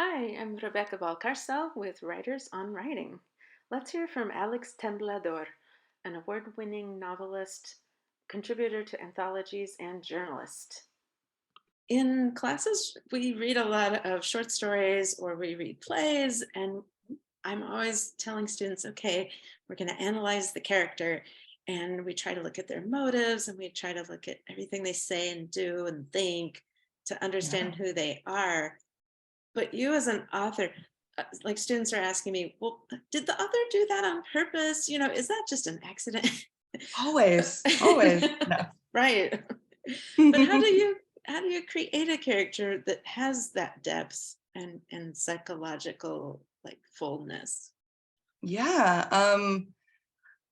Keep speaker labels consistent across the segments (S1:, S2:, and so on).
S1: Hi, I'm Rebecca Balcárcel with Writers on Writing. Let's hear from Alex Temblador, an award-winning novelist, contributor to anthologies, and journalist. In classes, we read a lot of short stories or we read plays, and I'm always telling students, okay, we're going to analyze the character, and we try to look at their motives and we try to look at everything they say and do and think to understand
S2: Yeah.
S1: who they are. But you as an author, like students are asking me, well, did the author do that on purpose? Is that just an accident?
S2: Always, always. No.
S1: Right. But how do you create a character that has that depth and psychological like fullness?
S2: Yeah.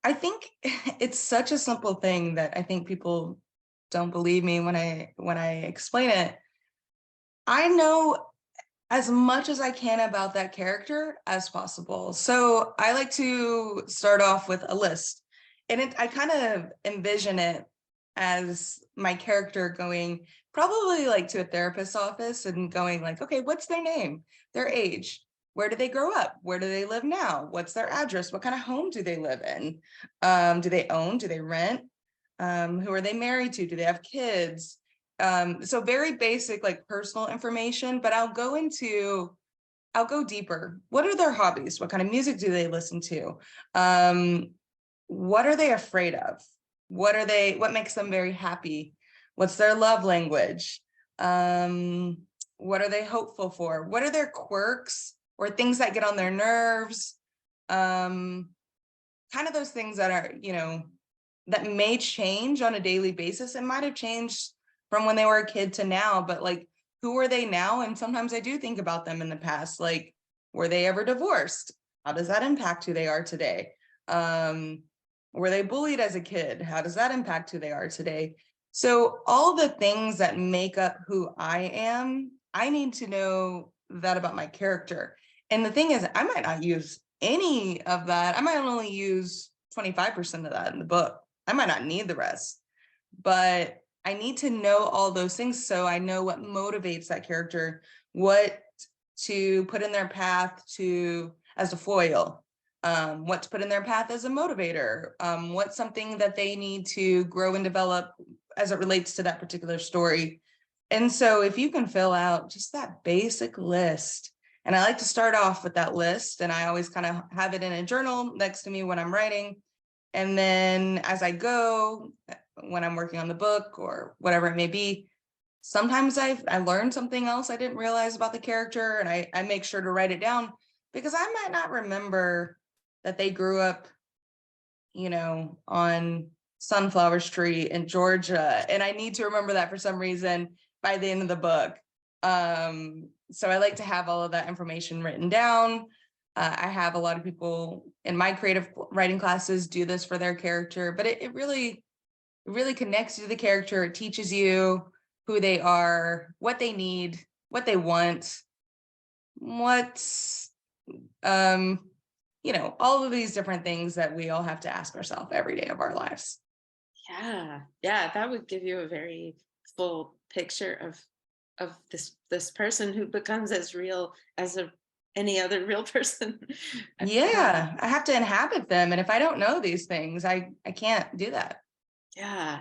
S2: I think it's such a simple thing that I think people don't believe me when I explain it. I know as much as I can about that character as possible. So I like to start off with a list. And I kind of envision it as my character going probably like to a therapist's office and going like, okay, what's their name, their age, where do they grow up, where do they live now, what's their address, what kind of home do they live in, do they own, do they rent, who are they married to, do they have kids, so very basic, like personal information, but I'll go deeper. What are their hobbies? What kind of music do they listen to? What are they afraid of? What makes them very happy? What's their love language? What are they hopeful for? What are their quirks or things that get on their nerves? Kind of those things that are, that may change on a daily basis. It might have changed from when they were a kid to now, but like, who are they now? And sometimes I do think about them in the past, like, were they ever divorced? How does that impact who they are today? Were they bullied as a kid? How does that impact who they are today? So all the things that make up who I am, I need to know that about my character. And the thing is, I might not use any of that. I might only use 25% of that in the book. I might not need the rest, but I need to know all those things so I know what motivates that character, what to put in their path to as a foil, what to put in their path as a motivator, what's something that they need to grow and develop as it relates to that particular story. And so if you can fill out just that basic list, and I like to start off with that list, and I always kind of have it in a journal next to me when I'm writing. And then as I go, when I'm working on the book or whatever it may be, sometimes I learned something else I didn't realize about the character, and I make sure to write it down because I might not remember that they grew up, on Sunflower Street in Georgia, and I need to remember that for some reason by the end of the book. So I like to have all of that information written down. I have a lot of people in my creative writing classes do this for their character, but it really connects you to the character. It teaches you who they are, what they need, what they want, what's all of these different things that we all have to ask ourselves every day of our lives.
S1: Yeah, that would give you a very full picture of this person who becomes as real as any other real person. Yeah,
S2: Yeah, I have to inhabit them. And if I don't know these things, I can't do that.
S1: yeah.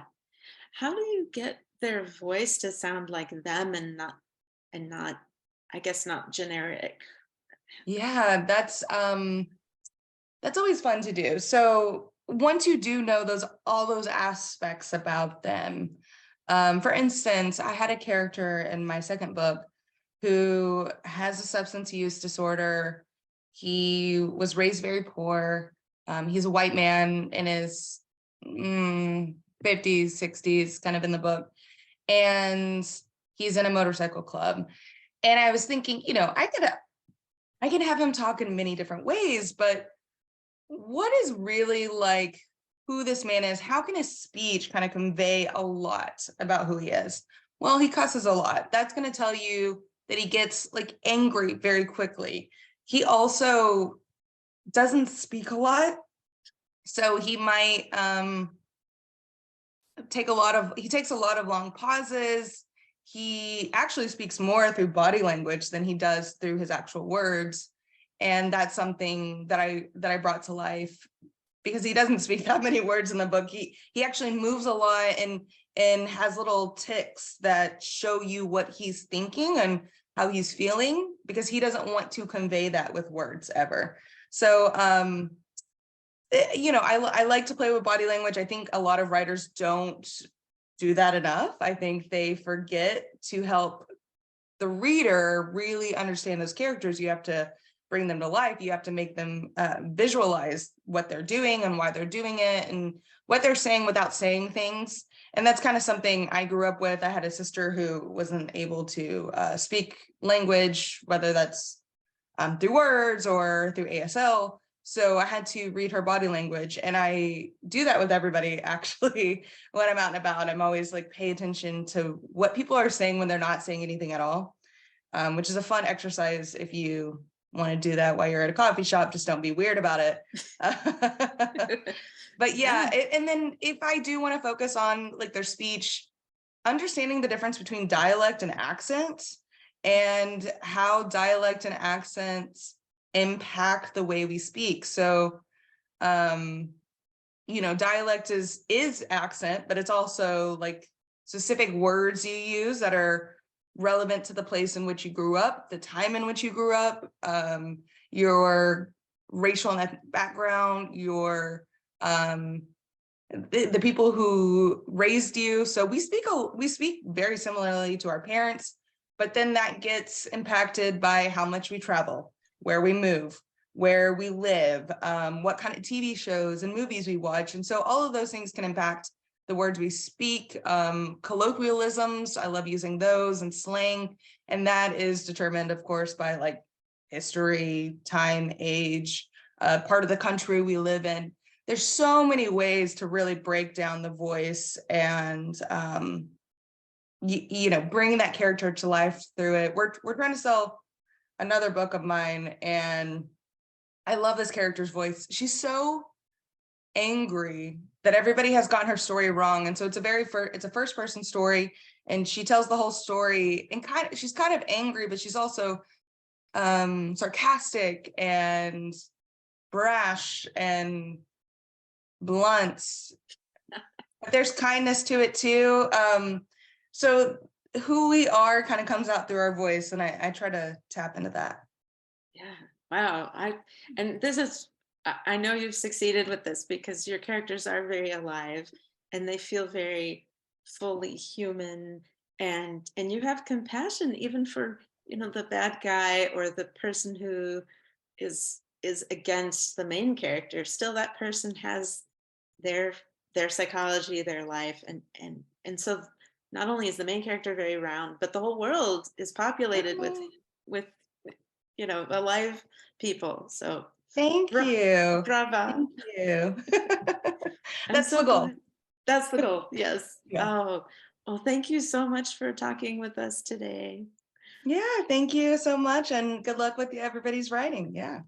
S1: How do you get their voice to sound like them and not, I guess, not generic?
S2: Yeah, that's always fun to do. So once you do know all those aspects about them, for instance, I had a character in my second book who has a substance use disorder. He was raised very poor. He's a white man in his 50s, 60s, kind of in the book. And he's in a motorcycle club. And I was thinking, I could have him talk in many different ways, but what is really like who this man is? How can his speech kind of convey a lot about who he is? Well, he cusses a lot. That's going to tell you that he gets like angry very quickly. He also doesn't speak a lot. So he might he takes a lot of long pauses. he actually speaks more through body language than he does through his actual words. And that's something that I brought to life, because he doesn't speak that many words in the book. He actually moves a lot and has little ticks that show you what he's thinking and how he's feeling, because he doesn't want to convey that with words ever. So you know, I like to play with body language. I think a lot of writers don't do that enough. I think they forget to help the reader really understand those characters. You have to bring them to life. You have to make them visualize what they're doing and why they're doing it and what they're saying without saying things. And that's kind of something I grew up with. I had a sister who wasn't able to speak language, whether that's through words or through ASL. So I had to read her body language, and I do that with everybody actually. When I'm out and about, I'm always like, pay attention to what people are saying when they're not saying anything at all, which is a fun exercise if you want to do that while you're at a coffee shop. Just don't be weird about it. But yeah, and then if I do want to focus on like their speech, understanding the difference between dialect and accent, and how dialect and accents impact the way we speak. So, you know, dialect is accent, but it's also like specific words you use that are relevant to the place in which you grew up, the time in which you grew up, your racial and ethnic background, your the people who raised you. So we speak very similarly to our parents, but then that gets impacted by how much we travel, where we move, where we live, what kind of TV shows and movies we watch. And so all of those things can impact the words we speak. Colloquialisms, I love using those, and slang. And that is determined, of course, by like history, time, age, part of the country we live in. There's so many ways to really break down the voice and, you know, bring that character to life through it. We're trying to sell another book of mine, and I love this character's voice. She's so angry that everybody has gotten her story wrong. And so it's a first person story, and she tells the whole story, and she's kind of angry, but she's also sarcastic and brash and blunt. But there's kindness to it too. So who we are kind of comes out through our voice, and I try to tap into that.
S1: Yeah. Wow. And this is, I know you've succeeded with this because your characters are very alive and they feel very fully human, and you have compassion even for, you know, the bad guy or the person who is against the main character. Still that person has their psychology, their life, and so not only is the main character very round, but the whole world is populated with you know, alive people. So
S2: Thank you.
S1: brava.
S2: Thank you.
S1: I'm
S2: That's the
S1: so
S2: goal.
S1: glad. That's the goal. Yes.
S2: Yeah.
S1: Oh, well, thank you so much for talking with us today.
S2: Yeah, thank you so much, and good luck with everybody's writing. Yeah.